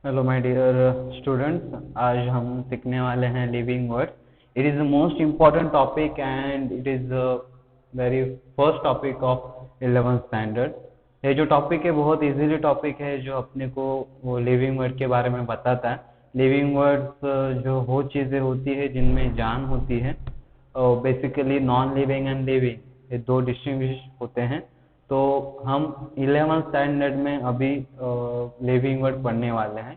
Hello my dear students, आज हम सीखने वाले हैं living words. It is the most important topic and it is the very first topic of 11th standard. ये जो topic है बहुत इजीली टॉपिक है जो अपने को वो लिविंग वर्ड के बारे में बताता है। लिविंग वर्ड्स जो वो चीज़ें होती है जिनमें जान होती है, basically non living and living ये दो डिस्टिंग्विश होते हैं। तो हम 11th स्टैंडर्ड में अभी लिविंग वर्ड पढ़ने वाले हैं।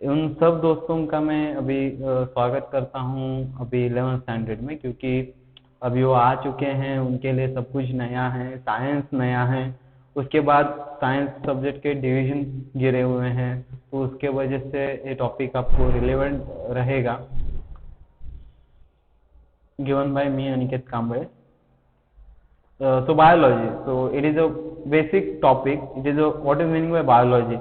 उन सब दोस्तों का मैं अभी स्वागत करता हूँ अभी 11th स्टैंडर्ड में, क्योंकि अभी वो आ चुके हैं, उनके लिए सब कुछ नया है, साइंस नया है। उसके बाद साइंस सब्जेक्ट के डिवीजन गिरे हुए हैं, तो उसके वजह से ये टॉपिक आपको रिलेवेंट रहेगा। Given by me Aniket Kamble. So biology, so it is a basic topic. It is a what is meaning by biology.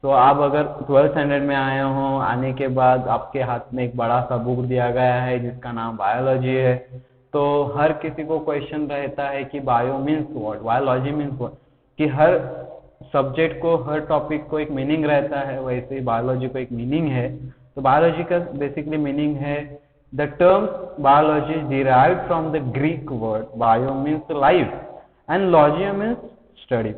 तो आप अगर 12th स्टैंडर्ड में आए हो, आने के बाद आपके हाथ में एक बड़ा सा बुक दिया गया है जिसका नाम बायोलॉजी है। तो हर किसी को क्वेश्चन रहता है कि bio means what, biology means what, कि हर सब्जेक्ट को, हर टॉपिक को एक मीनिंग रहता है, वैसे ही बायोलॉजी को एक मीनिंग है। तो बायोलॉजी का बेसिकली मीनिंग है the term biology is derived from the Greek word bio means life and logia means study.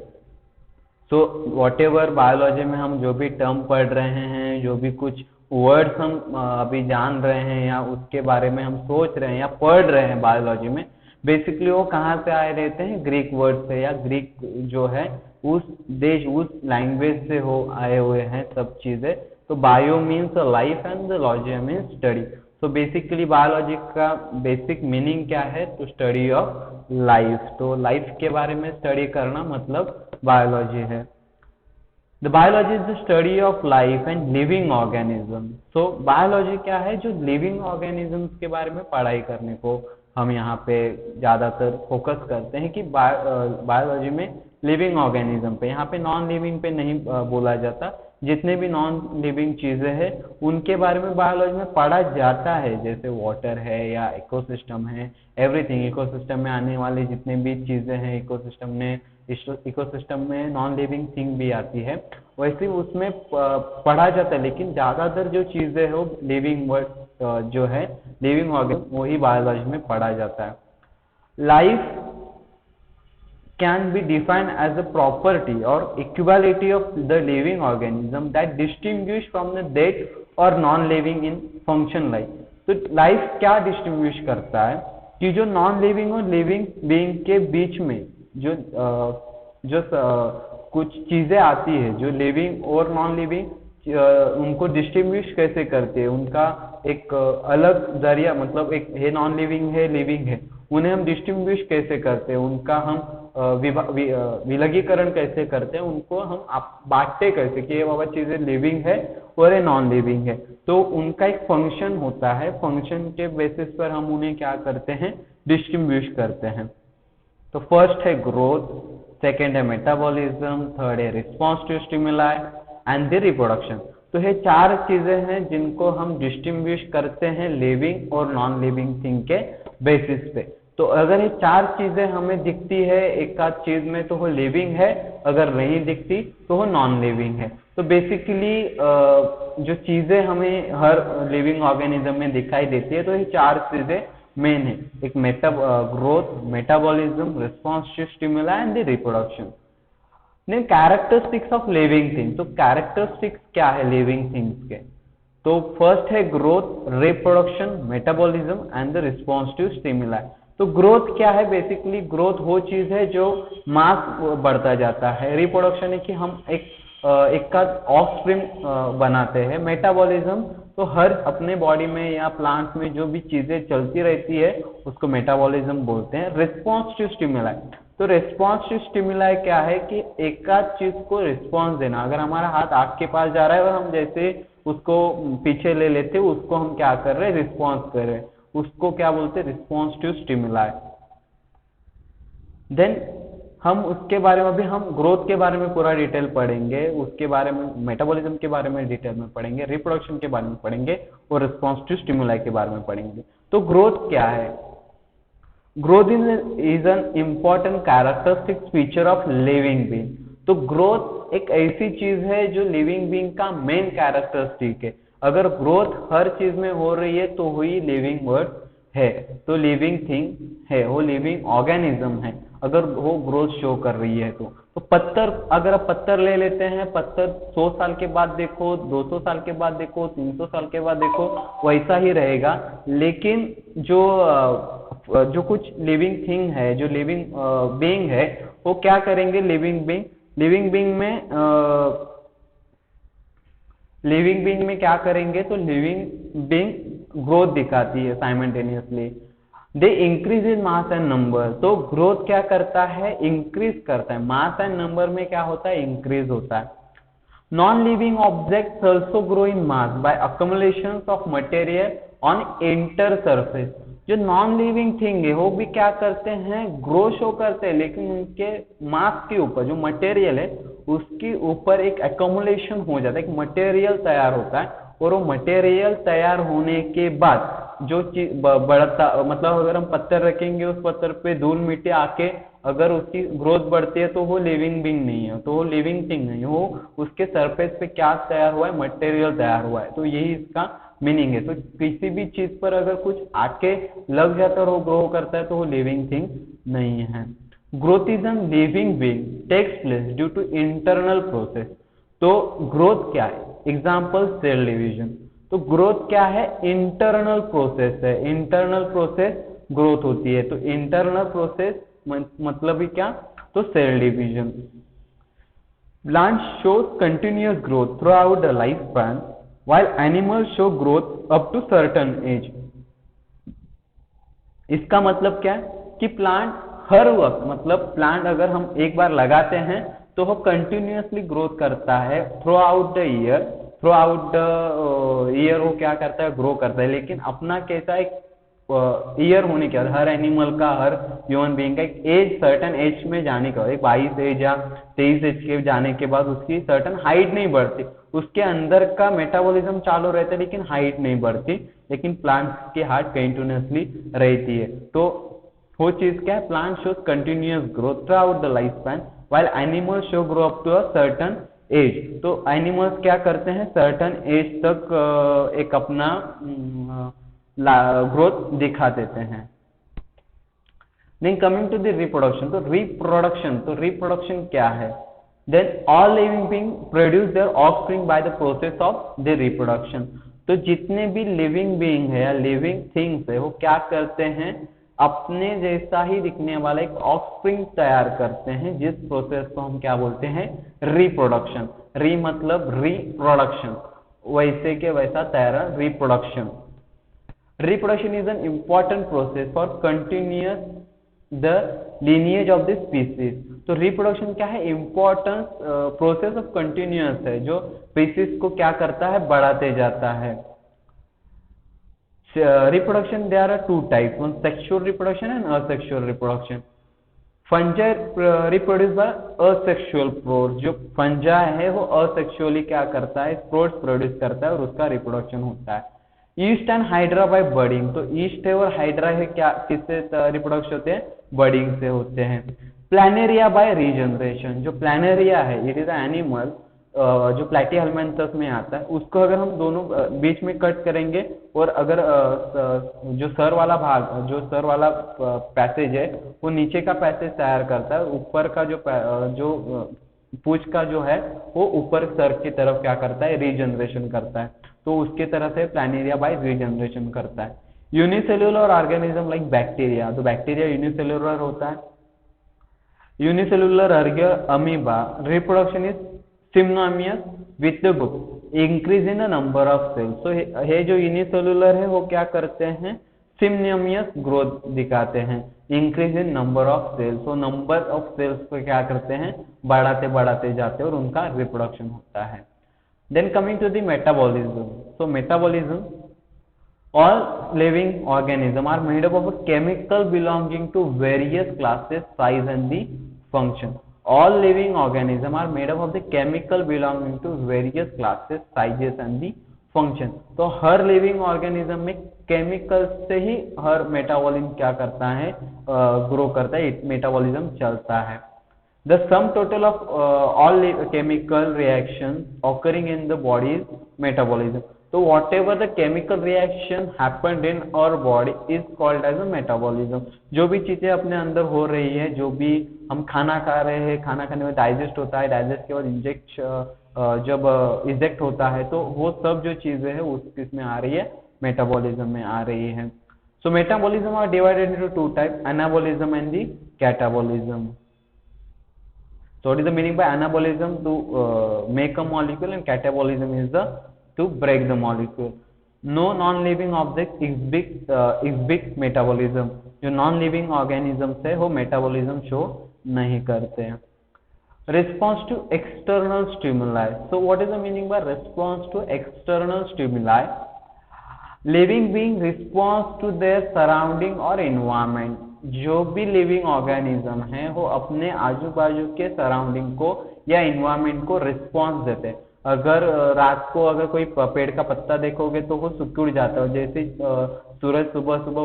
So whatever biology में हम जो भी टर्म पढ़ रहे हैं, जो भी कुछ वर्ड्स हम अभी जान रहे हैं या उसके बारे में हम सोच रहे हैं या पढ़ रहे हैं बायोलॉजी में, बेसिकली वो कहाँ से आए रहते हैं? ग्रीक वर्ड से, या ग्रीक जो है उस देश, उस लैंग्वेज से हो आए हुए हैं सब चीज़ें। तो bio means life and the लॉजिया means study. तो बेसिकली बायोलॉजी का बेसिक मीनिंग क्या है? तो स्टडी ऑफ लाइफ। तो लाइफ के बारे में स्टडी करना मतलब बायोलॉजी है। The biology is the study of life and living organism. तो बायोलॉजी क्या है? जो लिविंग ऑर्गेनिजम्स के बारे में पढ़ाई करने को हम यहाँ पे ज़्यादातर फोकस करते हैं कि बायोलॉजी में लिविंग ऑर्गेनिज्म पे, यहाँ पे नॉन लिविंग पे नहीं बोला जाता। जितने भी नॉन लिविंग चीज़ें हैं उनके बारे में बायोलॉजी में पढ़ा जाता है, जैसे वाटर है या इकोसिस्टम है, एवरीथिंग। इकोसिस्टम में आने वाली जितने भी चीज़ें हैं इकोसिस्टम में नॉन लिविंग थिंग भी आती है, वैसे उसमें पढ़ा जाता है। लेकिन ज़्यादातर जो चीज़ें हैं वो लिविंग वर्ड जो है, लिविंग ऑर्गेनिज्म, वही बायोलॉजी में पढ़ा जाता है। Life can be defined as a property or equality of the living organism that distinguish from the dead or non-living in function life। तो लाइफ क्या डिस्टिंग्विश करता है कि जो नॉन लिविंग और लिविंग बीइंग के बीच में जो कुछ चीजें आती है, जो लिविंग और नॉन लिविंग उनको डिस्टिंग्विश कैसे करते हैं, उनका एक अलग जरिया, मतलब एक है नॉन लिविंग है, लिविंग है, उन्हें हम डिस्टिंग्विश कैसे करते हैं, उनका हम विलगीकरण कैसे करते हैं, उनको हम बांटते कैसे कि ये बाबा चीजें लिविंग है और ये नॉन लिविंग है। तो उनका एक फंक्शन होता है, फंक्शन के बेसिस पर हम उन्हें क्या करते हैं? डिस्टिंग्विश करते हैं। तो फर्स्ट है ग्रोथ, सेकेंड है मेटाबॉलिज्म, थर्ड है response to stimuli and the reproduction. तो ये चार चीजें हैं जिनको हम डिस्टिंग्विश करते हैं लिविंग और नॉन लिविंग थिंग के बेसिस पे। तो अगर ये चार चीजें हमें दिखती है एक आध चीज में तो वो लिविंग है, अगर नहीं दिखती तो वो नॉन लिविंग है। तो बेसिकली जो चीजें हमें हर लिविंग ऑर्गेनिज्म में दिखाई देती है, तो ये चार चीजें मेन है। एक growth, metabolism, response to stimuli and the reproduction. नहीं, कैरेक्टरिस्टिक्स ऑफ लिविंग थिंग। तो कैरेक्टरिस्टिक्स क्या है लिविंग थिंग्स के? तो फर्स्ट है growth, reproduction, metabolism and the response to stimuli. तो ग्रोथ क्या है? बेसिकली ग्रोथ वो चीज है जो मास बढ़ता जाता है। रिप्रोडक्शन है कि हम एक का ऑफस्प्रिंग बनाते हैं। मेटाबॉलिज्म तो हर अपने बॉडी में या प्लांट में जो भी चीजें चलती रहती है उसको मेटाबॉलिज्म बोलते हैं। रिस्पॉन्स टू स्टिमुलाई, तो रिस्पॉन्स टू स्टिमुलाई क्या है कि एक आध चीज को रिस्पॉन्स देना। अगर हमारा हाथ आग के पास जा रहा है और हम जैसे उसको पीछे ले लेते हैं, उसको हम क्या कर रहे हैं? रिस्पॉन्स कर रहे हैं। उसको क्या बोलते हैं? Response to stimuli. देन हम उसके बारे में भी, हम ग्रोथ के बारे में पूरा डिटेल पढ़ेंगे, उसके बारे में मेटाबॉलिज्म के बारे में डिटेल में पढ़ेंगे, रिप्रोडक्शन के बारे में पढ़ेंगे और रिस्पॉन्स टू स्टिमुलाई के बारे में पढ़ेंगे। तो ग्रोथ क्या है? Growth is an important characteristic feature of living being. तो ग्रोथ एक ऐसी चीज है जो लिविंग बीइंग का मेन कैरेक्टरिस्टिक है। अगर ग्रोथ हर चीज में हो रही है तो वही लिविंग वर्ड है, तो लिविंग थिंग है, वो लिविंग ऑर्गेनिज्म है अगर वो ग्रोथ शो कर रही है। तो पत्थर, अगर आप पत्थर ले लेते हैं, पत्थर 100 साल के बाद देखो, 200 साल के बाद देखो, 300 साल के बाद देखो, वैसा ही रहेगा। लेकिन जो कुछ लिविंग थिंग है, जो लिविंग बीइंग है, वो क्या करेंगे, लिविंग बीइंग में क्या करेंगे, तो लिविंग बीइंग ग्रोथ दिखाती है simultaneously. They increase in mass and number, तो ग्रोथ क्या करता है, इंक्रीज करता है। मास एंड नंबर में क्या होता है, इंक्रीज होता है। Non living objects also grow in mass by accumulation of material on inter surface. जो नॉन लिविंग थिंग है वो भी क्या करते हैं, ग्रो शो करते हैं, लेकिन उनके मास के ऊपर जो मटेरियल है उसके ऊपर एक एक्यूमुलेशन हो जाता है, एक मटेरियल तैयार होता है। और वो मटेरियल तैयार होने के बाद जो चीज बढ़ता, मतलब अगर हम पत्थर रखेंगे, उस पत्थर पे धूल मिट्टी आके अगर उसकी ग्रोथ बढ़ती है तो वो लिविंग बीइंग नहीं है, तो वो लिविंग थिंग नहीं है, वो उसके सरफेस पे क्या तैयार हुआ है, मटेरियल तैयार हुआ है। तो यही इसका मीनिंग है। तो किसी भी चीज पर अगर कुछ आके लग जाता है और वो ग्रो करता है तो वो लिविंग थिंग नहीं है। Growth is an living being takes place due to internal process. तो ग्रोथ क्या है, एग्जाम्पल सेल डिवीजन। तो ग्रोथ क्या है, इंटरनल प्रोसेस है, इंटरनल प्रोसेस ग्रोथ होती है। तो इंटरनल प्रोसेस मतलब ही क्या, तो cell division. Plant shows continuous growth throughout the lifespan while animals show growth up to certain age। इसका मतलब क्या है कि प्लांट हर वक्त, मतलब प्लांट अगर हम एक बार लगाते हैं तो वो कंटिन्यूअसली ग्रोथ करता है थ्रू आउट द ईयर, वो क्या करता है, ग्रो करता है। लेकिन अपना कैसा एक ईयर होने के बाद हर एनिमल का, हर ह्यूमन बीइंग का एक एज, सर्टन एज में जाने के बाद, एक 22 एज या 23 एज के जाने के बाद उसकी सर्टन हाइट नहीं बढ़ती, उसके अंदर का मेटाबॉलिज्म चालू रहता है लेकिन हाइट नहीं बढ़ती। लेकिन प्लांट्स की हाइट कंटिन्यूअसली रहती है। तो वो चीज क्या है, plant shows continuous growth throughout the life span while animals show grow up to a certain age. तो एनिमल्स क्या करते हैं, सर्टन एज तक एक अपना ग्रोथ दिखा देते हैं। Then coming to the reproduction, तो रिप्रोडक्शन क्या है, then all living being produce their offspring by the process of the reproduction. तो जितने भी लिविंग बीइंग है या लिविंग थिंग्स है वो क्या करते हैं, अपने जैसा ही दिखने वाला एक ऑफस्प्रिंग तैयार करते हैं, जिस प्रोसेस को हम क्या बोलते हैं, रिप्रोडक्शन। री मतलब रिप्रोडक्शन, वैसे के वैसा तैयार, reproduction. Reproduction is an important process for continuous the lineage of the species। तो reproduction क्या है, important process of continuous है, जो species को क्या करता है, बढ़ाते जाता है। Reproduction there are two types, one sexual reproduction and asexual reproduction। Fungi reproduce by asexual spores. जो फंजा है वो असेक्सुअली क्या करता है, स्पोर्स प्रोड्यूस करता है और उसका रिप्रोडक्शन होता है। Yeast and hydra by budding. तो ईस्ट है और हाइड्रा है, क्या किससे रिप्रोडक्शन होते हैं, बर्डिंग से होते हैं। Planaria by regeneration. जो प्लानेरिया है इट इज एनिमल जो प्लैटीहेल्मिन्थस में आता है, उसको अगर हम दोनों बीच में कट करेंगे और अगर जो सर वाला भाग, जो सर वाला पैसेज है वो नीचे का पैसेज तैयार करता है, ऊपर का जो पूंछ का जो है वो ऊपर सर की तरफ क्या करता है, रीजनरेशन करता है। तो उसके तरह से प्लानेरिया बाय रीजनरेशन करता है। Unicellular organism like bacteria. तो बैक्टीरिया यूनिसेल्युलर होता है। Unicellular amoeba reproduction is synonymous with the growth increase in the number of cells. तो ये जो यूनिसेल्युलर है वो क्या करते हैं, सिम्नोमियस ग्रोथ दिखाते हैं, increase in number of cells. तो नंबर ऑफ सेल्स को क्या करते हैं, बढ़ाते बढ़ाते जाते हैं और उनका रिप्रोडक्शन होता है। Then coming to the metabolism, so metabolism, all living organisms are made up of a chemical belonging to various classes, size and the function। All living organisms are made up of the chemical belonging to various classes, sizes and the function। तो हर living organism में chemical से ही हर metabolism क्या करता है, grow करता है, metabolism चलता है। The sum total of all chemical reactions occurring in the body is metabolism. So whatever the chemical reaction happened in our body is called as a metabolism. जो भी चीजें अपने अंदर हो रही है, जो भी हम खाना खा रहे हैं, खाना खाने में डाइजेस्ट होता है, डाइजेस्ट के बाद जब इजेक्ट होता है, तो वो सब जो चीजें हैं उस किसमें आ रही है, मेटाबॉलिज्म में आ रही है. So metabolism are divided into two types, anabolism and the catabolism. So what is the meaning by anabolism? To make a molecule, and catabolism is to break the molecule. No non-living object exhibit metabolism. जो non-living organisms है वो metabolism show नहीं करते हैं. Response to external stimuli. So what is the meaning by response to external stimuli? Living being responds to their surrounding or environment. जो भी living organism है वो अपने आजू बाजू के सराउंडिंग को या इन्वायरमेंट को रिस्पॉन्स देते हैं. अगर रात को अगर कोई पेड़ का पत्ता देखोगे तो वो सिकुड़ जाता है. जैसे सूरज सुबह सुबह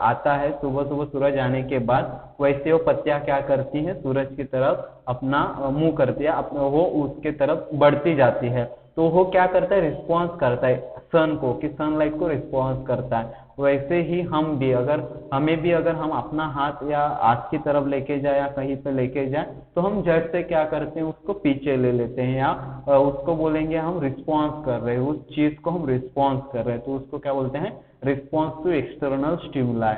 आता है, सुबह सुबह सूरज आने के बाद वैसे वो पत्तियां क्या करती हैं, सूरज की तरफ अपना मुंह करती है, अपना वो उसके तरफ बढ़ती जाती है. तो वो क्या करता है, रिस्पॉन्स करता है सन को, कि सनलाइट को रिस्पॉन्स करता है. वैसे ही हम भी अगर हम अपना हाथ या आग की तरफ लेके जाए या कहीं पे लेके जाए तो हम झट से क्या करते हैं, उसको पीछे ले लेते हैं, या उसको बोलेंगे हम रिस्पॉन्स कर रहे हैं, उस चीज को हम रिस्पॉन्स कर रहे हैं, तो उसको क्या बोलते हैं, response to external stimuli.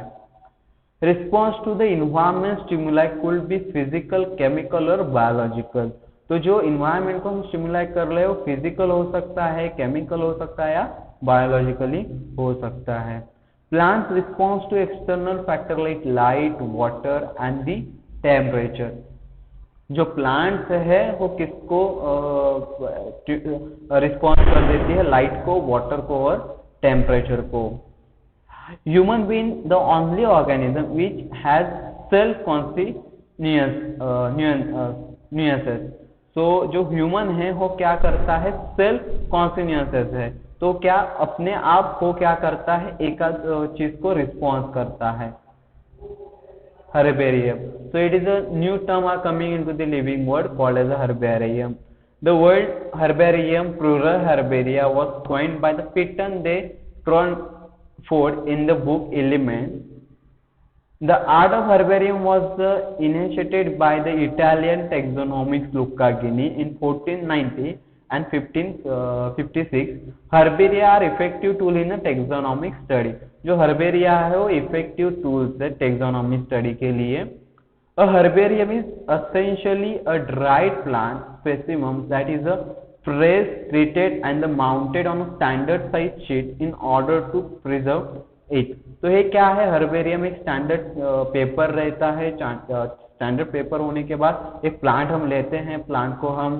Response to the environment stimuli could be physical, chemical और बायोलॉजिकल. तो जो इन्वायरमेंट को हम स्टिमुलाई कर रहे हो फिजिकल हो सकता है, केमिकल हो सकता है या बायोलॉजिकली हो सकता है. Plants response to external factor like light, water and the temperature. जो प्लांट्स है वो किसको रिस्पॉन्स कर देती है, लाइट को, वाटर को और टेम्परेचर को. Human being the only organism which has self consciousness. तो जो ह्यूमन है वो क्या करता है, सेल्फ कॉन्शियसनेस है. तो क्या अपने आप को क्या करता है, एक चीज को रिस्पॉन्स करता है. herbarium. So it is a new term are coming into the living world called as a herbarium. The word herbarium, plural herbaria, was coined by the Pitton de Tronford in the book Elements. The art of herbarium was initiated by the Italian taxonomist Luca Ghini in 1490 and 1556. Herbaria are effective tool in a taxonomic study. जो herbaria है वो effective tools है taxonomic study के लिए. A herbarium is essentially a dried plant specimen that is pressed, treated and mounted on a standard size sheet in order to preserve it. तो ये क्या है, herbarium एक स्टैंडर्ड पेपर रहता है. स्टैंडर्ड पेपर होने के बाद एक प्लांट हम लेते हैं, प्लांट को हम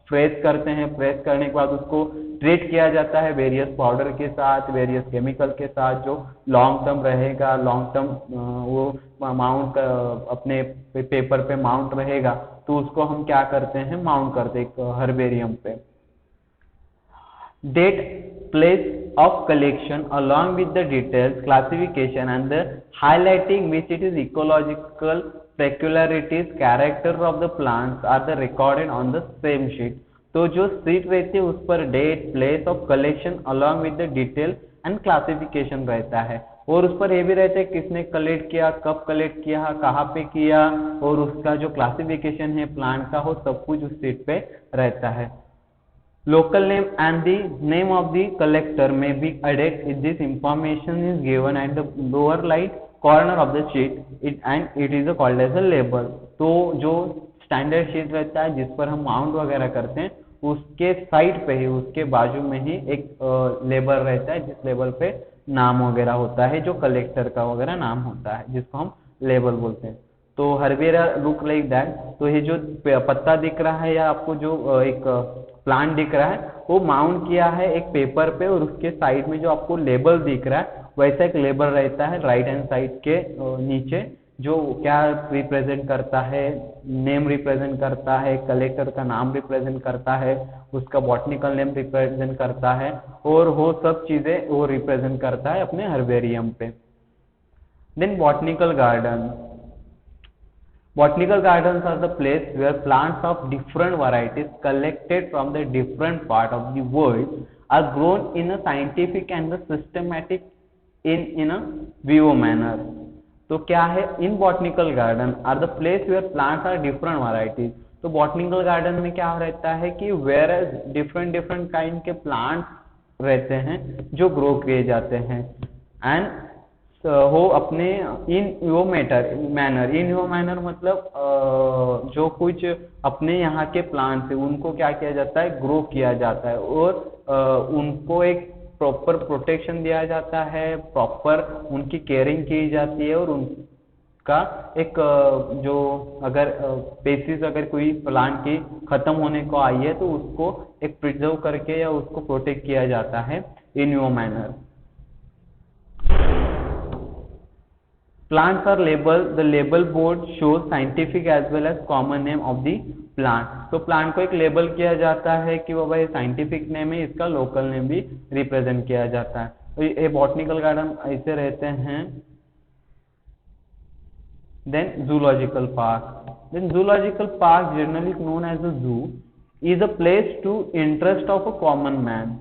प्रेस करते हैं, प्रेस करने के बाद उसको ट्रीट किया जाता है वेरियस पाउडर के साथ, वेरियस केमिकल के साथ, जो लॉन्ग टर्म रहेगा, लॉन्ग टर्म वो माउंट अपने पेपर पे माउंट रहेगा, तो उसको हम क्या करते हैं, माउंट करते हैं हर्बेरियम पे. Date, place of collection along with the details, classification and the highlighting which it is ecological peculiarities, character of the plants are the recorded on the same sheet. तो जो शीट रहती है उस पर date, place of collection along with the detail and classification रहता है, और उस पर ये भी रहता है किसने कलेक्ट किया, कब कलेक्ट किया, कहाँ पे किया, और उसका जो क्लासिफिकेशन है प्लांट का वो सब कुछ उस शीट पे रहता है. Local name and the name of the collector may be added if this information is given at the lower right corner of the sheet and it is called as a label. तो जो standard sheet रहता है जिस पर हम mount वगैरह करते हैं उसके साइड पे ही, उसके बाजू में ही एक लेबल रहता है जिस लेबल पे नाम वगैरह होता है, जो कलेक्टर का वगैरह नाम होता है, जिसको हम लेबल बोलते हैं. तो हर्बेरिया लुक लाइक दैट. तो ये जो पत्ता दिख रहा है या आपको जो एक प्लांट दिख रहा है वो माउंट किया है एक पेपर पे, और उसके साइड में जो आपको लेबल दिख रहा है वैसा एक लेबल रहता है राइट हैंड साइड के नीचे, जो क्या रिप्रेजेंट करता है, नेम रिप्रेजेंट करता है, कलेक्टर का नाम रिप्रेजेंट करता है, उसका बॉटनिकल नेम रिप्रेजेंट करता है, और वो सब चीजें वो रिप्रेजेंट करता है अपने हर्बेरियम पे. Then botanical garden. Botanical gardens are the place where plants of different varieties collected from the different part of the world are grown in a scientific and a systematic in a vivo manner. तो क्या है, in botanical garden are the place where plants are different varieties. तो botanical garden में क्या रहता है कि where different different kind के प्लांट्स रहते हैं जो ग्रो किए जाते हैं एंड वो अपने इन वो मैनर मतलब जो कुछ अपने यहाँ के प्लांट्स है उनको क्या किया जाता है, ग्रो किया जाता है और उनको एक प्रॉपर प्रोटेक्शन दिया जाता है, प्रॉपर उनकी केयरिंग की जाती है और उनका एक जो अगर स्पेसीज अगर कोई प्लांट की खत्म होने को आई है तो उसको एक प्रिजर्व करके या उसको प्रोटेक्ट किया जाता है इन यो manner. Plants are labeled, the label board shows scientific as well as common name of the plant। तो प्लांट को एक लेबल किया जाता है कि वो भाई साइंटिफिक नेम है, इसका लोकल नेम भी रिप्रेजेंट किया जाता है। तो ये बॉटनिकल गार्डन ऐसे रहते हैं। Then zoological park generally known as a zoo is a place to interest of a common man.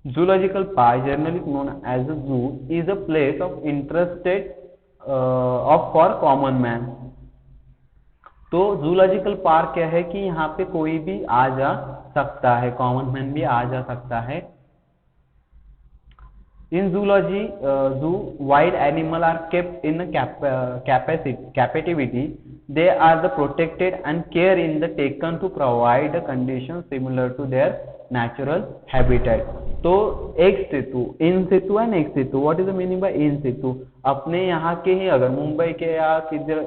Zoological park, generally known as a zoo, is a place of interested for common man। तो zoological park क्या है कि यहाँ पे कोई भी आ जा सकता है, कॉमन मैन भी आ जा सकता है। In zoology, zoo, wild animal are kept in captivity. They are the protected and care in the taken to provide a condition similar to their natural habitat। तो एक सितु, इन situ and ex situ, what is the meaning by in situ? अपने यहाँ के ही अगर मुंबई के या किधर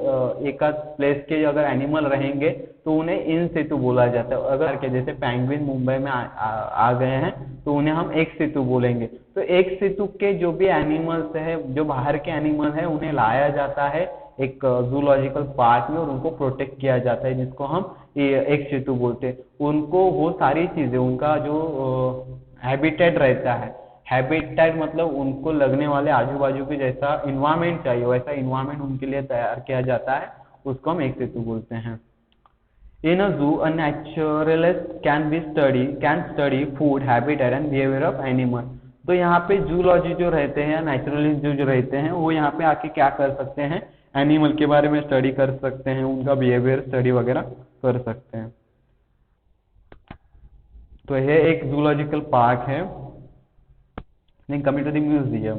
एक प्लेस के अगर एनिमल रहेंगे तो उन्हें इन सितु बोला जाता है। अगर के जैसे पेंगुइन मुंबई में आ गए हैं तो उन्हें हम एक सितु बोलेंगे। तो एक सितु के जो भी एनिमल्स है, जो बाहर के एनिमल है, उन्हें लाया जाता है एक जूलॉजिकल पार्क में और उनको प्रोटेक्ट किया जाता है, जिसको हम एक सितु बोलते हैं। उनको वो सारी चीजें, उनका जो हैबिटेट रहता है, हैबिटेट मतलब उनको लगने वाले आजू बाजू के जैसा इन्वायरमेंट चाहिए वैसा इन्वायरमेंट उनके लिए तैयार किया जाता है, उसको हम एक सितु बोलते हैं। In a zoo a naturalist can study food habitat and behaviour of animal. तो यहाँ पे जूलॉजी जो रहते हैं, नेचुरलिस्ट जो रहते हैं, वो यहाँ पे आके क्या कर सकते हैं, एनिमल के बारे में स्टडी कर सकते हैं, उनका बिहेवियर स्टडी वगैरह कर सकते हैं। तो यह एक जूलॉजिकल पार्क है। Then coming to the museum.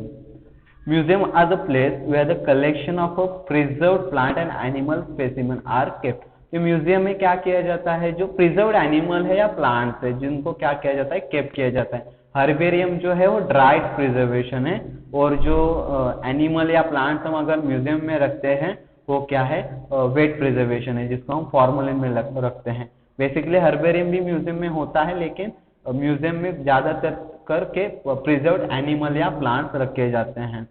Museum are the place where the collection of a preserved plant and animal specimen are kept। तो म्यूजियम में क्या किया जाता है, जो प्रिजर्व्ड एनिमल है या प्लांट्स है जिनको क्या किया जाता है, केप किया जाता है। हर्बेरियम जो है वो ड्राइड प्रिजर्वेशन है और जो एनिमल या प्लांट्स हम अगर म्यूजियम में रखते हैं वो क्या है, वेट प्रिजर्वेशन है, जिसको हम फॉर्मलिन में रखते हैं। बेसिकली हर्बेरियम भी म्यूजियम में होता है, लेकिन म्यूजियम में ज्यादातर करके प्रिजर्व्ड एनिमल या प्लांट्स रखे जाते हैं।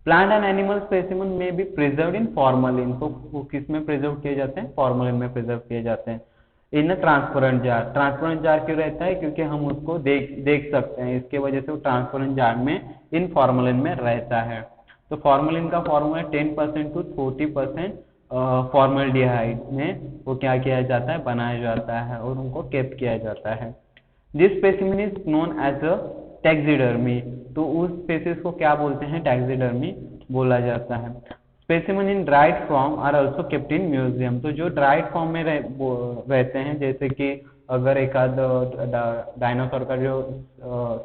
प्लांट एंड एनिमल स्पेसिमेन में भी प्रिजर्व्ड इन फॉर्मलिन। तो वो किस में प्रिजर्व किए जाते हैं, फॉर्मलिन में प्रिजर्व किए जाते हैं। In transparent jar, transparent jar क्यों रहता है, क्योंकि हम उसको देख सकते हैं, इसके वजह से वो ट्रांसपेरेंट जार में इन फॉर्मलिन में रहता है। तो फॉर्मलिन का फॉर्मूला 10% to 40% फॉर्मल्डिहाइड में वो क्या किया जाता है, बनाया जाता है और उनको केप किया जाता है। This specimen is known as a taxidermy. तो उस स्पेसिस को क्या बोलते हैं, टैक्सीडर्मी बोला जाता है। Specimen in dried form are also kept in museum. तो जो ड्राइड फॉर्म में रहते हैं, जैसे कि अगर एक आध डायनासोर का जो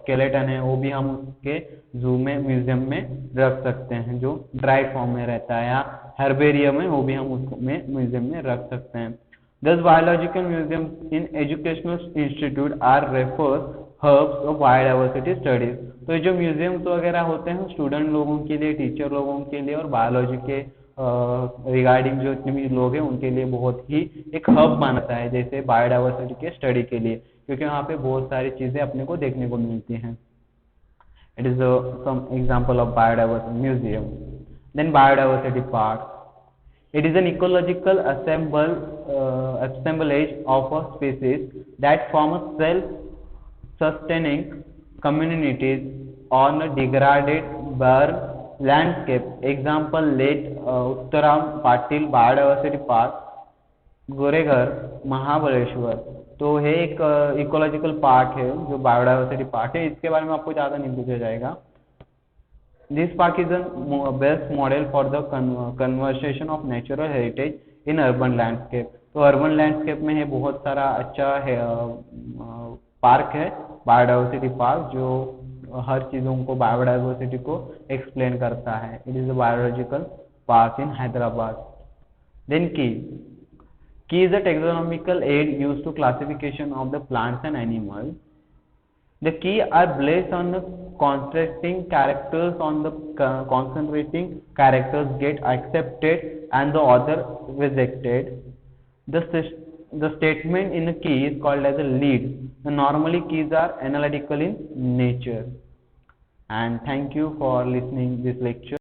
स्केलेटन है वो भी हम उसके जू में, म्यूजियम में रख सकते हैं, जो ड्राइड फॉर्म में रहता है, या हर्बेरियम है वो भी हम उसको म्यूजियम में रख सकते हैं। Thus biological museums in educational institute are refers hubs of biodiversity studies। तो जो म्यूजियम्स वगैरह होते हैं स्टूडेंट लोगों के लिए, टीचर लोगों के लिए और बायोलॉजी के रिगार्डिंग जो इतने भी लोग हैं उनके लिए बहुत ही एक हब बनाता है, जैसे बायोडाइवर्सिटी के स्टडी के लिए, क्योंकि वहाँ पे बहुत सारी चीजें अपने को देखने को मिलती हैं। It is some example of biodiversity museum. Then biodiversity park. It is an ecological assemblage of a species that form a self-sustaining communities on a degraded, bare, landscape example let Uttaram Patil biodiversity park, Goreghar, Mahabaleshwar. तो है एक ecological park है जो biodiversity park है, इसके बारे में आपको ज़्यादा नहीं पूछा जाएगा। This park is a best model for the conversation of natural heritage in urban landscape. तो अर्बन लैंडस्केप में है बहुत सारा अच्छा है पार्क है, बायोडायवर्सिटी पार्क, जो हर चीज़ों को बायोडायवर्सिटी को एक्सप्लेन करता है। It is a biological park in Hyderabad. Then key is a taxonomical aid used to classification of the plants and animals. The key are based on the concentrating characters, on the concentrating characters get accepted and the other rejected. The statement in the key is called as a lead. Normally keys are analytical in nature. And thank you for listening this lecture.